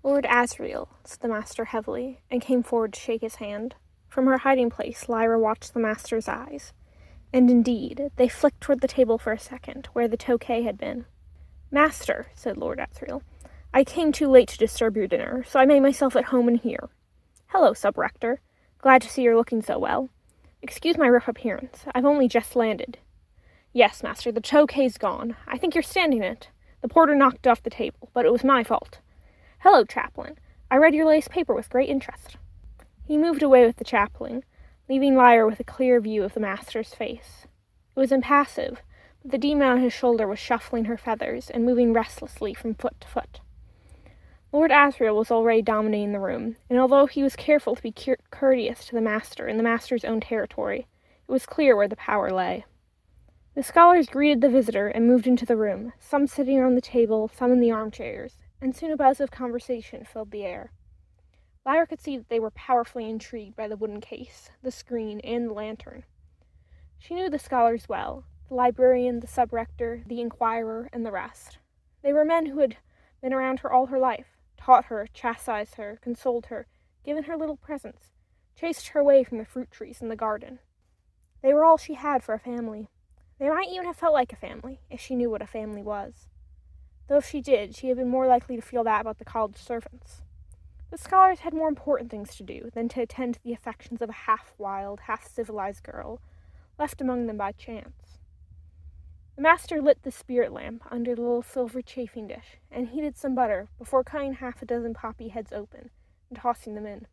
Lord Asriel, said the master heavily, and came forward to shake his hand. From her hiding place, Lyra watched the master's eyes. And indeed, they flicked toward the table for a second, where the tokay had been. Master, said Lord Asriel, I came too late to disturb your dinner, so I made myself at home in here. Hello, sub-rector. Glad to see you're looking so well. Excuse my rough appearance. I've only just landed. Yes, master, the tokay's gone. I think you're standing in it. The porter knocked it off the table, but it was my fault. Hello, chaplain. I read your latest paper with great interest. He moved away with the chaplain, leaving Lyra with a clear view of the master's face. It was impassive, but the demon on his shoulder was shuffling her feathers and moving restlessly from foot to foot. Lord Asriel was already dominating the room, and although he was careful to be courteous to the master in the master's own territory, it was clear where the power lay. The scholars greeted the visitor and moved into the room, some sitting on the table, some in the armchairs, and soon a buzz of conversation filled the air. Lyra could see that they were powerfully intrigued by the wooden case, the screen, and the lantern. She knew the scholars well, the librarian, the sub-rector, the inquirer, and the rest. They were men who had been around her all her life, taught her, chastised her, consoled her, given her little presents, chased her away from the fruit trees in the garden. They were all she had for a family. They might even have felt like a family, if she knew what a family was. Though if she did, she had been more likely to feel that about the college servants. The scholars had more important things to do than to attend to the affections of a half-wild, half-civilized girl, left among them by chance. The master lit the spirit lamp under the little silver chafing dish, and heated some butter before cutting half a dozen poppy heads open and tossing them in.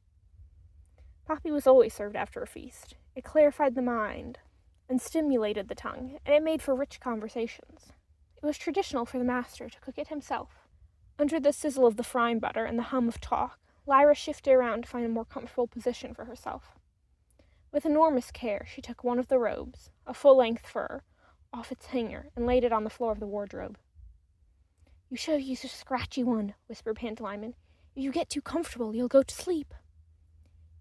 Poppy was always served after a feast. It clarified the mind and stimulated the tongue, and it made for rich conversations. It was traditional for the master to cook it himself. Under the sizzle of the frying butter and the hum of talk, Lyra shifted around to find a more comfortable position for herself. With enormous care, she took one of the robes, a full-length fur, off its hanger and laid it on the floor of the wardrobe. You should have used a scratchy one, whispered Pantalaimon. If you get too comfortable, you'll go to sleep.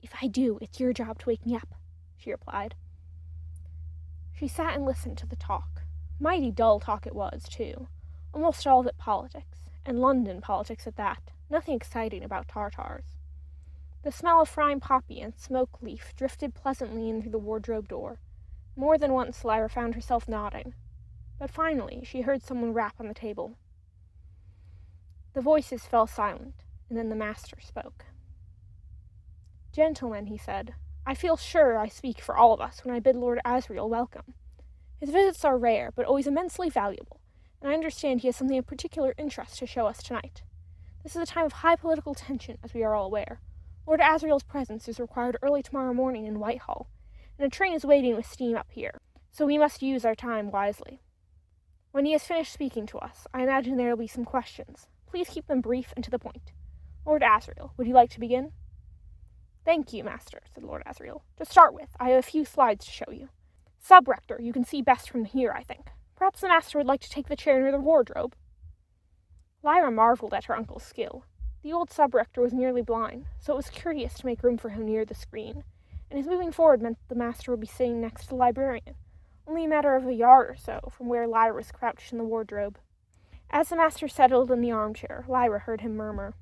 If I do, it's your job to wake me up, she replied. She sat and listened to the talk. Mighty dull talk it was, too. Almost all of it politics, and London politics at that. Nothing exciting about Tartars. The smell of frying poppy and smoke leaf drifted pleasantly in through the wardrobe door. More than once Lyra found herself nodding. But finally she heard someone rap on the table. The voices fell silent, and then the master spoke. Gentlemen, he said, I feel sure I speak for all of us when I bid Lord Asriel welcome. His visits are rare, but always immensely valuable, and I understand he has something of particular interest to show us tonight. This is a time of high political tension, as we are all aware. Lord Asriel's presence is required early tomorrow morning in Whitehall, and a train is waiting with steam up here, so we must use our time wisely. When he has finished speaking to us, I imagine there will be some questions. Please keep them brief and to the point. Lord Asriel, would you like to begin? Thank you, master, said Lord Asriel. To start with, I have a few slides to show you. Sub-rector, you can see best from here, I think. Perhaps the master would like to take the chair near the wardrobe. Lyra marveled at her uncle's skill. The old sub-rector was nearly blind, so it was courteous to make room for him near the screen, and his moving forward meant that the master would be sitting next to the librarian, only a matter of a yard or so from where Lyra was crouched in the wardrobe. As the master settled in the armchair, Lyra heard him murmur,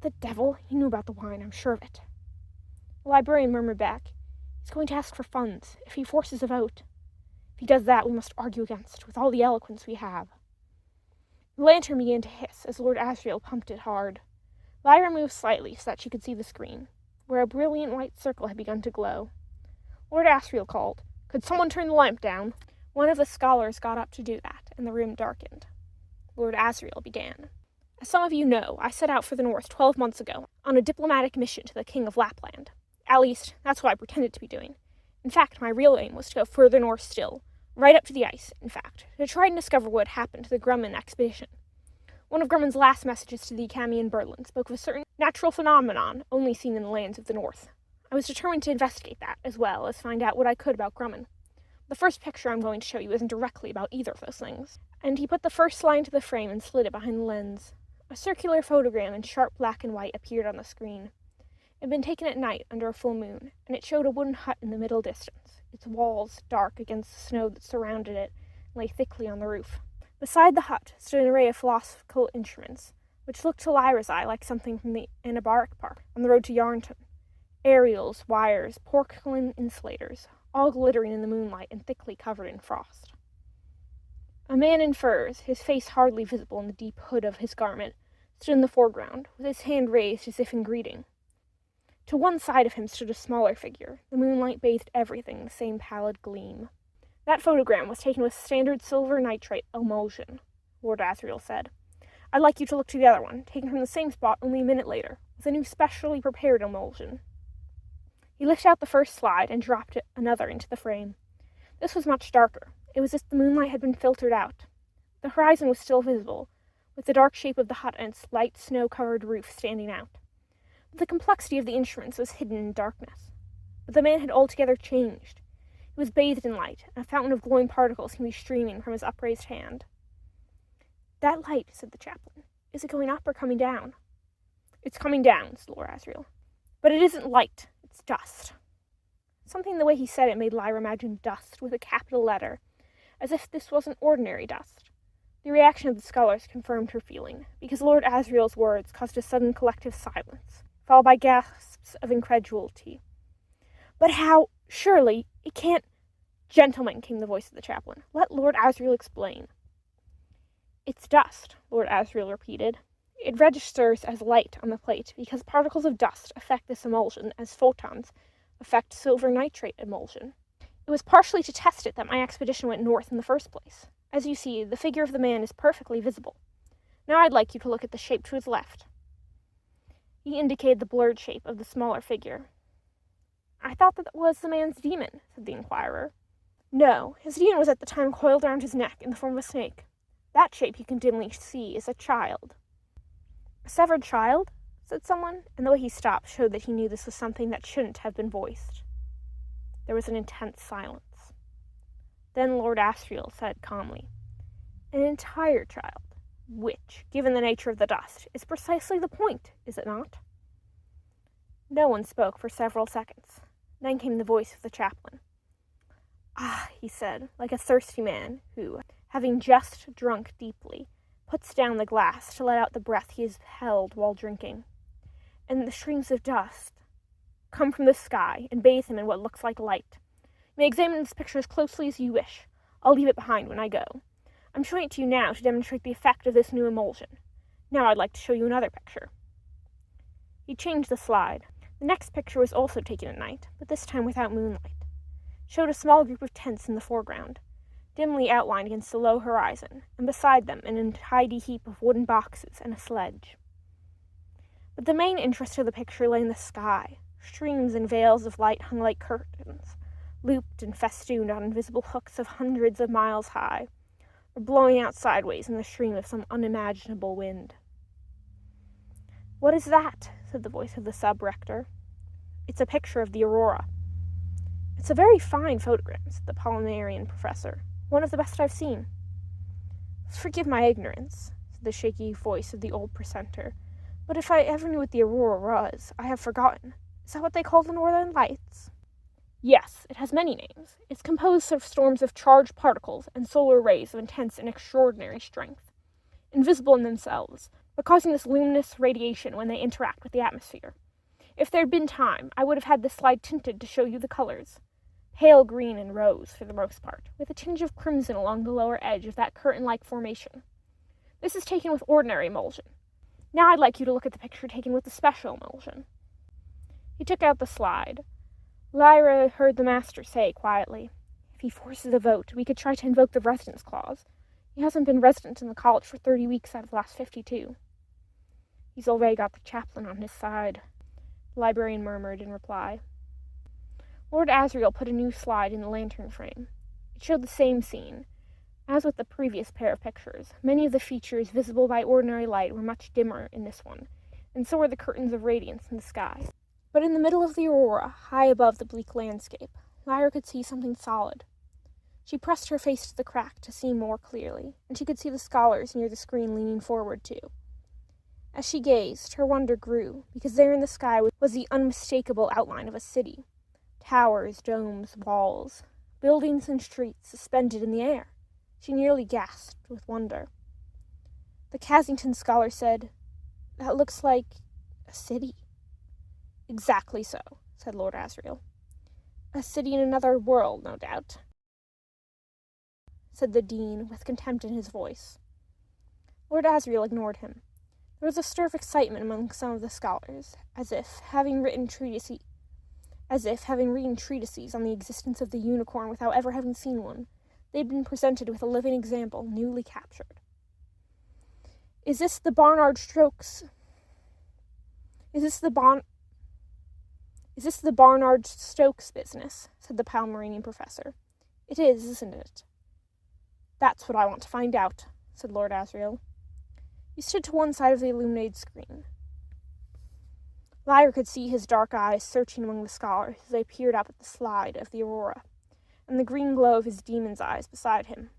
The devil! He knew about the wine, I'm sure of it. The librarian murmured back, He's going to ask for funds, if he forces a vote. If he does that, we must argue against, with all the eloquence we have. The lantern began to hiss as Lord Asriel pumped it hard. Lyra moved slightly so that she could see the screen, where a brilliant white circle had begun to glow. Lord Asriel called, Could someone turn the lamp down? One of the scholars got up to do that, and the room darkened. Lord Asriel began. As some of you know, I set out for the north 12 months ago, on a diplomatic mission to the King of Lapland. At least, that's what I pretended to be doing. In fact, my real aim was to go further north still, right up to the ice, in fact, to try and discover what had happened to the Grumman expedition. One of Grumman's last messages to the Academy in Berlin spoke of a certain natural phenomenon only seen in the lands of the north. I was determined to investigate that, as well as find out what I could about Grumman. The first picture I'm going to show you isn't directly about either of those things. And he put the first slide into the frame and slid it behind the lens. A circular photogram in sharp black and white appeared on the screen. It had been taken at night under a full moon, and it showed a wooden hut in the middle distance, its walls dark against the snow that surrounded it and lay thickly on the roof. Beside the hut stood an array of philosophical instruments, which looked to Lyra's eye like something from the anabolic park on the road to Yarnton. Aerials, wires, porcelain insulators, all glittering in the moonlight and thickly covered in frost. A man in furs, his face hardly visible in the deep hood of his garment, stood in the foreground, with his hand raised as if in greeting. To one side of him stood a smaller figure. The moonlight bathed everything in the same pallid gleam. That photogram was taken with standard silver nitrate emulsion, Lord Asriel said. I'd like you to look to the other one, taken from the same spot only a minute later, with a new specially prepared emulsion. He lifted out the first slide and dropped another into the frame. This was much darker. It was as if the moonlight had been filtered out. The horizon was still visible, with the dark shape of the hut and its light snow-covered roof standing out. But the complexity of the instruments was hidden in darkness. But the man had altogether changed. He was bathed in light, and a fountain of glowing particles seemed to be streaming from his upraised hand. That light, said the chaplain. Is it going up or coming down? It's coming down, said Lord Asriel. But it isn't light, it's dust. Something in the way he said it made Lyra imagine dust with a capital letter, as if this wasn't ordinary dust. The reaction of the scholars confirmed her feeling, because Lord Asriel's words caused a sudden collective silence, followed by gasps of incredulity. But how? Surely, it can't... Gentlemen, came the voice of the chaplain. Let Lord Asriel explain. It's dust, Lord Asriel repeated. It registers as light on the plate because particles of dust affect this emulsion as photons affect silver nitrate emulsion. It was partially to test it that my expedition went north in the first place. As you see, the figure of the man is perfectly visible. Now I'd like you to look at the shape to his left. He indicated the blurred shape of the smaller figure. I thought that was the man's demon, said the inquirer. No, his demon was at the time coiled around his neck in the form of a snake. That shape you can dimly see is a child. A severed child? Said someone, and the way he stopped showed that he knew this was something that shouldn't have been voiced. There was an intense silence. Then Lord Asriel said calmly, An entire child, which, given the nature of the dust, is precisely the point, is it not? No one spoke for several seconds. Then came the voice of the chaplain. Ah, he said, like a thirsty man who, having just drunk deeply, puts down the glass to let out the breath he has held while drinking. And the streams of dust come from the sky and bathe him in what looks like light. You may examine this picture as closely as you wish. I'll leave it behind when I go. I'm showing it to you now to demonstrate the effect of this new emulsion. Now I'd like to show you another picture. He changed the slide. The next picture was also taken at night, but this time without moonlight. It showed a small group of tents in the foreground, dimly outlined against the low horizon, and beside them an untidy heap of wooden boxes and a sledge. But the main interest of the picture lay in the sky. Streams and veils of light hung like curtains, looped and festooned on invisible hooks of hundreds of miles high, or blowing out sideways in the stream of some unimaginable wind. What is that? Said the voice of the sub-rector. It's a picture of the aurora. It's a very fine photograph, said the Polynarian professor. One of the best I've seen. Forgive my ignorance, said the shaky voice of the old precentor, but if I ever knew what the aurora was, I have forgotten. Is that what they call the northern lights? Yes, it has many names. It's composed of storms of charged particles and solar rays of intense and extraordinary strength, invisible in themselves, but causing this luminous radiation when they interact with the atmosphere. If there had been time, I would have had this slide tinted to show you the colors. Pale green and rose, for the most part, with a tinge of crimson along the lower edge of that curtain-like formation. This is taken with ordinary emulsion. Now I'd like you to look at the picture taken with the special emulsion. He took out the slide. Lyra heard the master say quietly, If he forces a vote, we could try to invoke the residence clause. He hasn't been resident in the college for 30 weeks out of the last 52. He's already got the chaplain on his side, the librarian murmured in reply. Lord Asriel put a new slide in the lantern frame. It showed the same scene. As with the previous pair of pictures, many of the features visible by ordinary light were much dimmer in this one, and so were the curtains of radiance in the sky. But in the middle of the aurora, high above the bleak landscape, Lyra could see something solid. She pressed her face to the crack to see more clearly, and she could see the scholars near the screen leaning forward too. As she gazed, her wonder grew, because there in the sky was the unmistakable outline of a city. Towers, domes, walls, buildings and streets suspended in the air. She nearly gasped with wonder. The Casington scholar said, That looks like a city. Exactly so, said Lord Asriel. A city in another world, no doubt, said the dean with contempt in his voice. Lord Asriel ignored him. There was a stir of excitement among some of the scholars, as if, having written treatises on the existence of the unicorn without ever having seen one, they had been presented with a living example newly captured. Is this the Barnard Stokes business? Said the Palmeranian professor. It is, isn't it? That's what I want to find out, said Lord Asriel. He stood to one side of the illuminated screen. Lyra could see his dark eyes searching among the scholars as they peered up at the slide of the aurora, and the green glow of his demon's eyes beside him.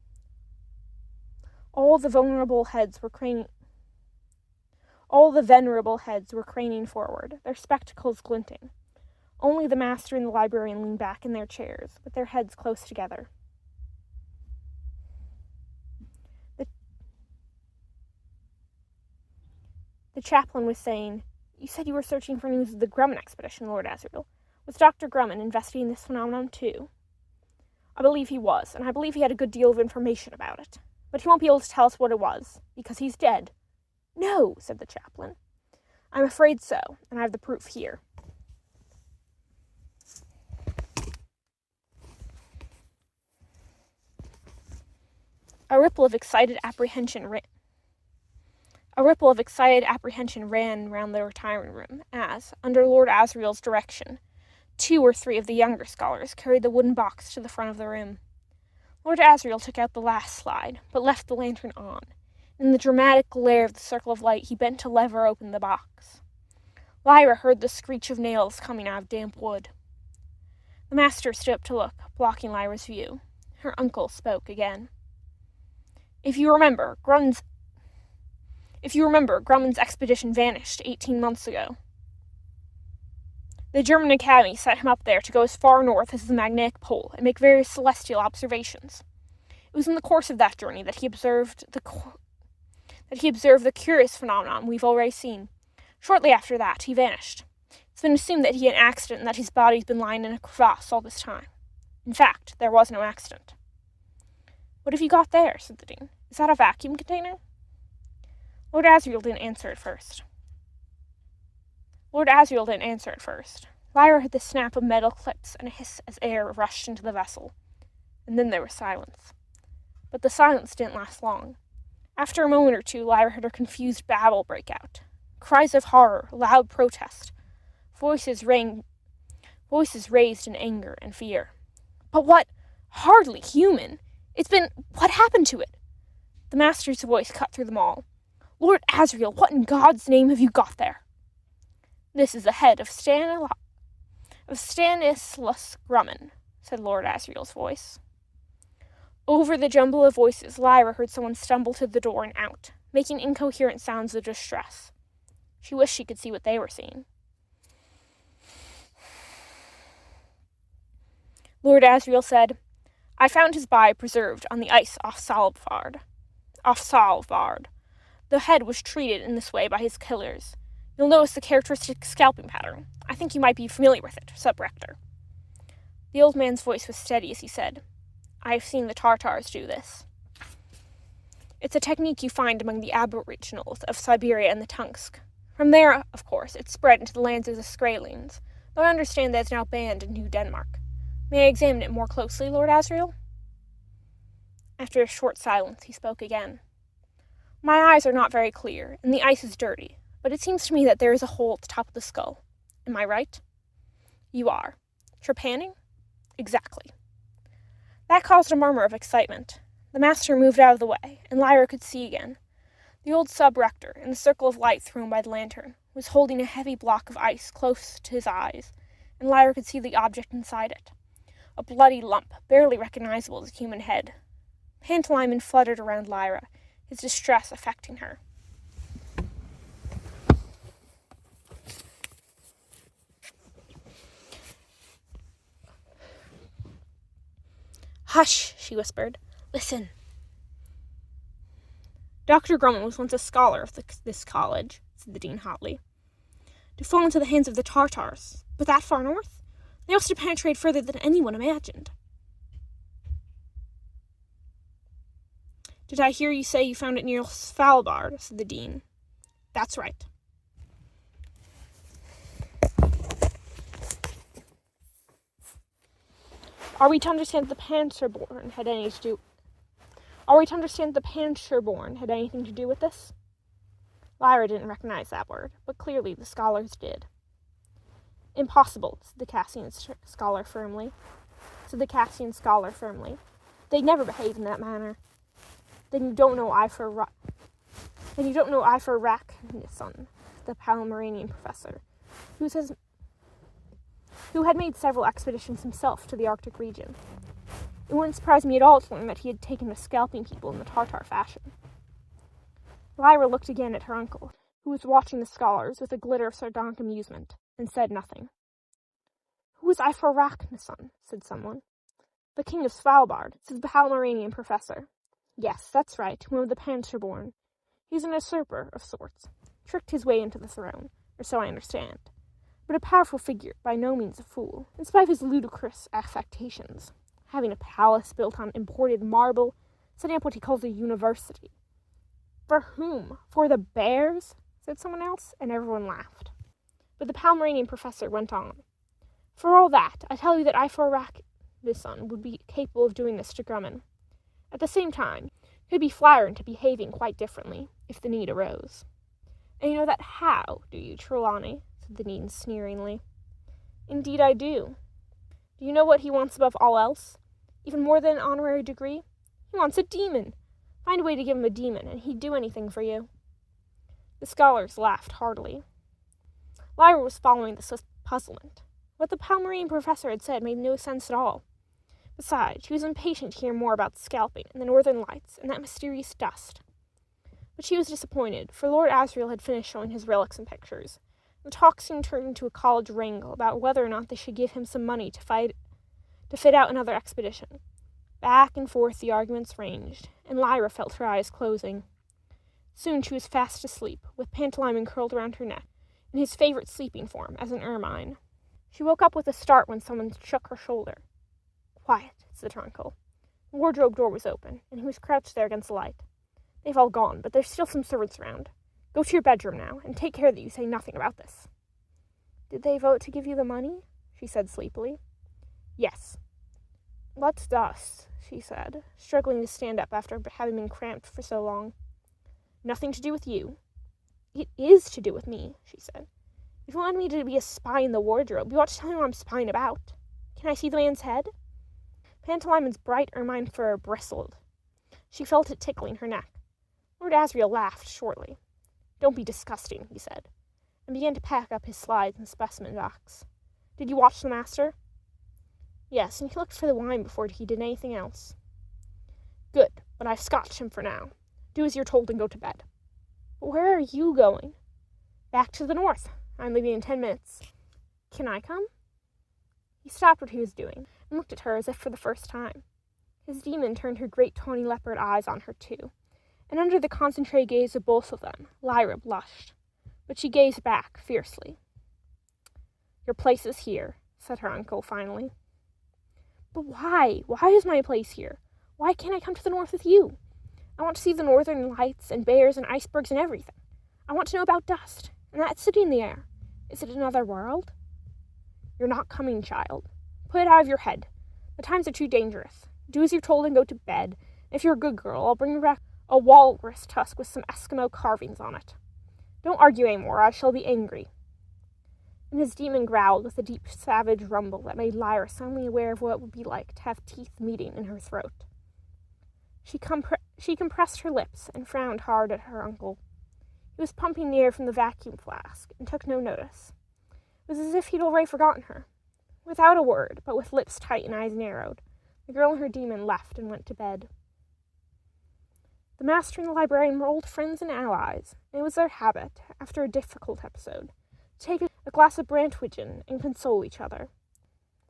All the venerable heads were craning forward, their spectacles glinting. Only the master and the librarian leaned back in their chairs, with their heads close together. The chaplain was saying, You said you were searching for news of the Grumman expedition, Lord Asriel. Was Dr. Grumman investigating this phenomenon too? I believe he was, and I believe he had a good deal of information about it. But he won't be able to tell us what it was, because he's dead. No, said the chaplain. I'm afraid so, and I have the proof here. A ripple of excited apprehension ran round the retiring room as, under Lord Asriel's direction, 2 or 3 of the younger scholars carried the wooden box to the front of the room. Lord Asriel took out the last slide, but left the lantern on. In the dramatic glare of the circle of light, he bent to lever open the box. Lyra heard the screech of nails coming out of damp wood. The master stood up to look, blocking Lyra's view. Her uncle spoke again. If you remember, Grumman's expedition vanished 18 months ago. The German Academy set him up there to go as far north as the magnetic pole and make various celestial observations. It was in the course of that journey that he observed the curious phenomenon we've already seen. Shortly after that, he vanished. It's been assumed that he had an accident and that his body's been lying in a crevasse all this time. In fact, there was no accident. What have you got there? Said the dean. Is that a vacuum container? Lord Asriel didn't answer at first. Lyra heard the snap of metal clips and a hiss as air rushed into the vessel. And then there was silence. But the silence didn't last long. After a moment or two, Lyra heard her confused babble break out. Cries of horror, loud protest. Voices raised in anger and fear. But what? Hardly human! What happened to it? The master's voice cut through them all. Lord Asriel, what in God's name have you got there? This is the head of Stanislaus Grumman, said Lord Asriel's voice. Over the jumble of voices, Lyra heard someone stumble to the door and out, making incoherent sounds of distress. She wished she could see what they were seeing. Lord Asriel said, I found his body preserved on the ice off Svalbard. The head was treated in this way by his killers. You'll notice the characteristic scalping pattern. I think you might be familiar with it, Sub-Rector. The old man's voice was steady as he said, I have seen the Tartars do this. It's a technique you find among the aboriginals of Siberia and the Tunsk. From there, of course, it spread into the lands of the Skrælings, though I understand that it's now banned in New Denmark. May I examine it more closely, Lord Asriel? After a short silence, he spoke again. My eyes are not very clear, and the ice is dirty, but it seems to me that there is a hole at the top of the skull. Am I right? You are. Trepanning? Exactly. That caused a murmur of excitement. The master moved out of the way, and Lyra could see again. The old sub-rector, in the circle of light thrown by the lantern, was holding a heavy block of ice close to his eyes, and Lyra could see the object inside it. A bloody lump, barely recognizable as a human head. Pantalaimon fluttered around Lyra, his distress affecting her. Hush, she whispered. Listen. Dr. Grumman was once a scholar of this college, said the dean hotly. To fall into the hands of the Tartars, but that far north? They must have penetrated further than anyone imagined. Did I hear you say you found it near Svalbard? Said the dean. That's right. Are we to understand that the Panzerborn had anything to do with this? Lyra didn't recognize that word, but clearly the scholars did. Impossible, said the Cassian scholar firmly. They'd never behave in that manner. Then you don't know Ifor Raknison, the Palmyrenian professor, who had made several expeditions himself to the Arctic region. It wouldn't surprise me at all to learn that he had taken to scalping people in the Tartar fashion. Lyra looked again at her uncle, who was watching the scholars with a glitter of sardonic amusement, and said nothing. Who is Ifor Raknison? Said someone. The king of Svalbard, said the Palmyrenian professor. Yes, that's right, one of the Panzerborn. He's an usurper of sorts, tricked his way into the throne, or so I understand. But a powerful figure, by no means a fool, in spite of his ludicrous affectations. Having a palace built on imported marble, setting up what he calls a university. For whom? For the bears? Said someone else, and everyone laughed. But the Palmyrenian professor went on. For all that, I tell you that Ifor Raknison would be capable of doing this to Grumman. At the same time, he'd be flattered into behaving quite differently, if the need arose. And you know that how, do you, Trelawney? Said the dean sneeringly. Indeed I do. Do you know what he wants above all else? Even more than an honorary degree? He wants a demon. Find a way to give him a demon, and he'd do anything for you. The scholars laughed heartily. Lyra was following this with puzzlement. What the Palmyrenian professor had said made no sense at all. Besides, she was impatient to hear more about the scalping and the northern lights and that mysterious dust. But she was disappointed, for Lord Asriel had finished showing his relics and pictures. The talk soon turned into a college wrangle about whether or not they should give him some money to fit out another expedition. Back and forth the arguments ranged, and Lyra felt her eyes closing. Soon she was fast asleep, with Pantalaimon curled around her neck, in his favorite sleeping form, as an ermine. She woke up with a start when someone shook her shoulder. Quiet, said her uncle. The wardrobe door was open, and he was crouched there against the light. They've all gone, but there's still some servants around. Go to your bedroom now, and take care that you say nothing about this. Did they vote to give you the money? She said sleepily. Yes. What's dust? She said, struggling to stand up after having been cramped for so long. Nothing to do with you. It is to do with me, she said. If you want me to be a spy in the wardrobe, you ought to tell me what I'm spying about. Can I see the man's head? Pantalaimon's bright ermine fur bristled. She felt it tickling her neck. Lord Asriel laughed shortly. Don't be disgusting, he said, and began to pack up his slides and specimen box. Did you watch the master? Yes, and he looked for the wine before he did anything else. Good, but I've scotched him for now. Do as you're told and go to bed. But where are you going? Back to the north. I'm leaving in 10 minutes. Can I come? He stopped what he was doing and looked at her as if for the first time. His demon turned her great tawny leopard eyes on her too, and under the concentrated gaze of both of them, Lyra blushed, but she gazed back fiercely. Your place is here, said her uncle finally. But why? Why is my place here? Why can't I come to the north with you? I want to see the northern lights and bears and icebergs and everything. I want to know about dust, and that city in the air. Is it another world? You're not coming, child. Put it out of your head. The times are too dangerous. Do as you're told and go to bed. If you're a good girl, I'll bring you back a walrus tusk with some Eskimo carvings on it. Don't argue any more, I shall be angry. And his demon growled with a deep, savage rumble that made Lyra suddenly aware of what it would be like to have teeth meeting in her throat. She compressed her lips and frowned hard at her uncle. He was pumping the air from the vacuum flask and took no notice. It was as if he'd already forgotten her. Without a word, but with lips tight and eyes narrowed, the girl and her demon left and went to bed. The master and the librarian were old friends and allies, and it was their habit, after a difficult episode, to take a glass of Brantwigen and console each other.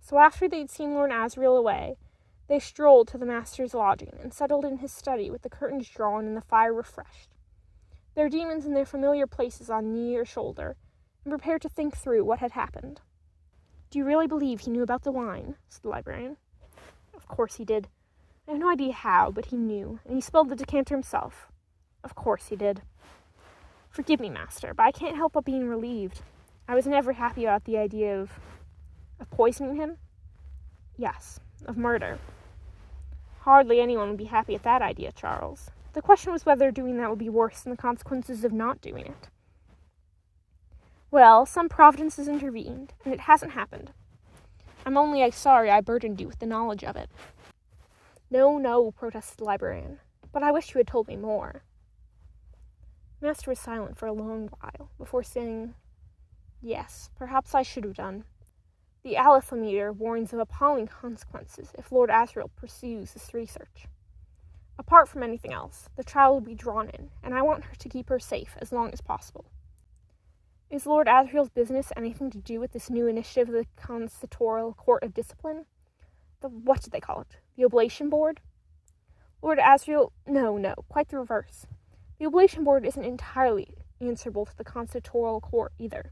So after they'd seen Lord Asriel away, they strolled to the master's lodging and settled in his study with the curtains drawn and the fire refreshed. their demons in their familiar places on knee or shoulder, and prepared to think through what had happened. "Do you really believe he knew about the wine?" said the librarian. "Of course he did. I have no idea how, but he knew, and he spilled the decanter himself. Of course he did. Forgive me, master, but I can't help but being relieved. I was never happy about the idea of poisoning him? Yes, of murder. Hardly anyone would be happy at that idea, Charles. The question was whether doing that would be worse than the consequences of not doing it. Well, some providence has intervened, and it hasn't happened. I'm only sorry I burdened you with the knowledge of it." No, protested the librarian, but I wish you had told me more." The master was silent for a long while, before saying, "Yes, perhaps I should have done. The alethiometer warns of appalling consequences if Lord Asriel pursues this research. Apart from anything else, the child will be drawn in, and I want her to keep her safe as long as possible. Is Lord Asriel's business anything to do with this new initiative of the Constitutorial Court of Discipline? What did they call it? The Oblation Board? Lord Asriel? No, quite the reverse. The Oblation Board isn't entirely answerable to the Constitutorial Court either.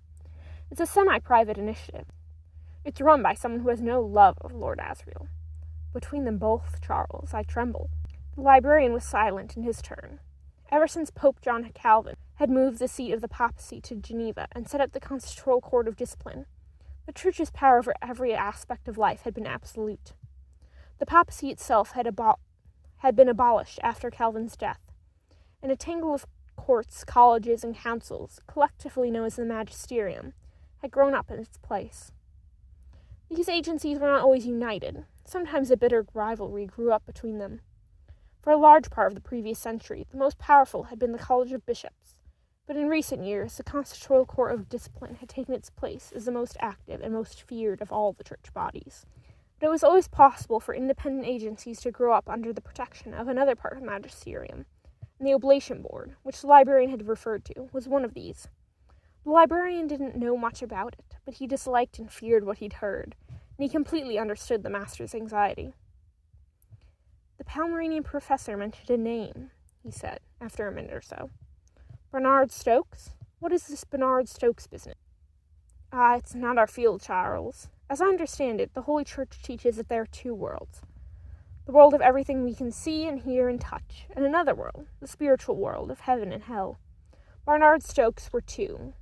It's a semi-private initiative. It's run by someone who has no love of Lord Asriel. Between them both, Charles, I tremble." The librarian was silent in his turn. Ever since Pope John Calvin had moved the seat of the papacy to Geneva and set up the Constitutorial Court of Discipline, the Church's power over every aspect of life had been absolute. The papacy itself had been abolished after Calvin's death, and a tangle of courts, colleges, and councils, collectively known as the magisterium, had grown up in its place. These agencies were not always united. Sometimes a bitter rivalry grew up between them. For a large part of the previous century, the most powerful had been the College of Bishops, but in recent years, the Constitutorial Court of Discipline had taken its place as the most active and most feared of all the church bodies. But it was always possible for independent agencies to grow up under the protection of another part of the magisterium, and the Oblation Board, which the librarian had referred to, was one of these. The librarian didn't know much about it, but he disliked and feared what he'd heard, and he completely understood the master's anxiety. "The Palmeranian professor mentioned a name," he said, after a minute or so. "Bernard Stokes? What is this Bernard Stokes business?" It's not our field, Charles. As I understand it, the Holy Church teaches that there are two worlds. The world of everything we can see and hear and touch, and another world, the spiritual world of heaven and hell. Bernard Stokes were two,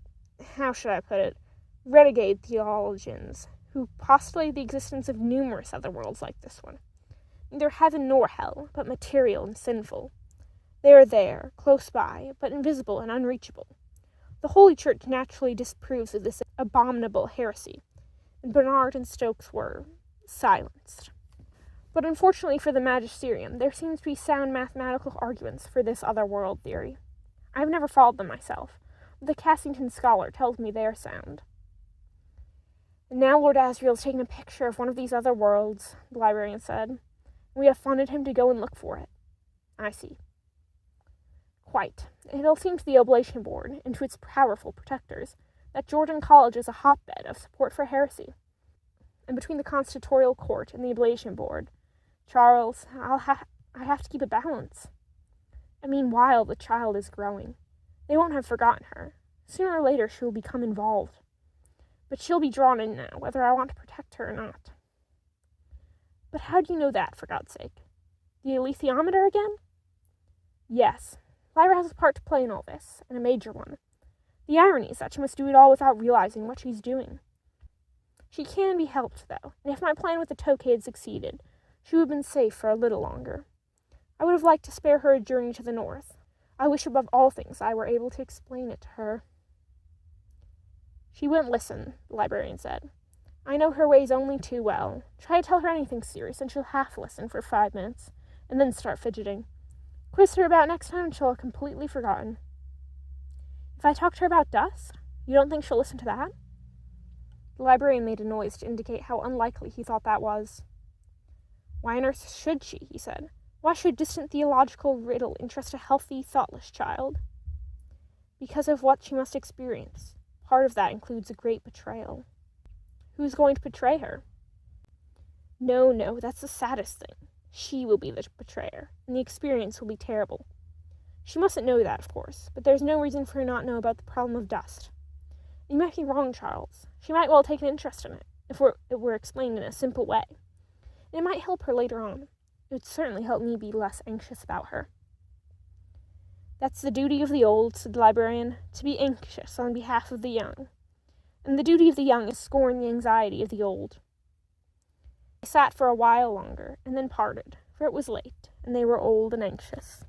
how should I put it, renegade theologians, who postulate the existence of numerous other worlds like this one. Neither heaven nor hell, but material and sinful. They are there, close by, but invisible and unreachable. The Holy Church naturally disapproves of this abominable heresy, and Bernard and Stokes were silenced. But unfortunately for the magisterium, there seems to be sound mathematical arguments for this other world theory. I have never followed them myself, but the Cassington scholar tells me they are sound. "And now Lord Asriel has taken a picture of one of these other worlds," the librarian said, "and we have funded him to go and look for it." "I see." "Quite. It'll seem to the Oblation Board, and to its powerful protectors, that Jordan College is a hotbed of support for heresy. And between the Constitutorial Court and the Oblation Board, Charles, I have to keep a balance. And meanwhile, the child is growing. They won't have forgotten her. Sooner or later, she will become involved. But she'll be drawn in now, whether I want to protect her or not." "But how do you know that, for God's sake? The alethiometer again?" "Yes. Lyra has a part to play in all this, and a major one. The irony is that she must do it all without realizing what she's doing. She can be helped, though, and if my plan with the Tokay had succeeded, she would have been safe for a little longer. I would have liked to spare her a journey to the north. I wish above all things I were able to explain it to her." "She wouldn't listen," the librarian said. "I know her ways only too well. Try to tell her anything serious, and she'll half listen for 5 minutes, and then start fidgeting. Quiz her about next time, and she'll have completely forgotten." "If I talk to her about dust, you don't think she'll listen to that?" The librarian made a noise to indicate how unlikely he thought that was. "Why on earth should she?" he said. "Why should distant theological riddle interest a healthy, thoughtless child?" "Because of what she must experience. Part of that includes a great betrayal." "Who's going to betray her?" No, that's the saddest thing. She will be the betrayer, and the experience will be terrible. She mustn't know that, of course, but there's no reason for her not to know about the problem of dust. You might be wrong, Charles. She might well take an interest in it, if it were explained in a simple way. And it might help her later on. It would certainly help me be less anxious about her. That's the duty of the old, said the librarian, to be anxious on behalf of the young. And the duty of the young is to scorn the anxiety of the old. They sat for a while longer, and then parted, for it was late, and they were old and anxious.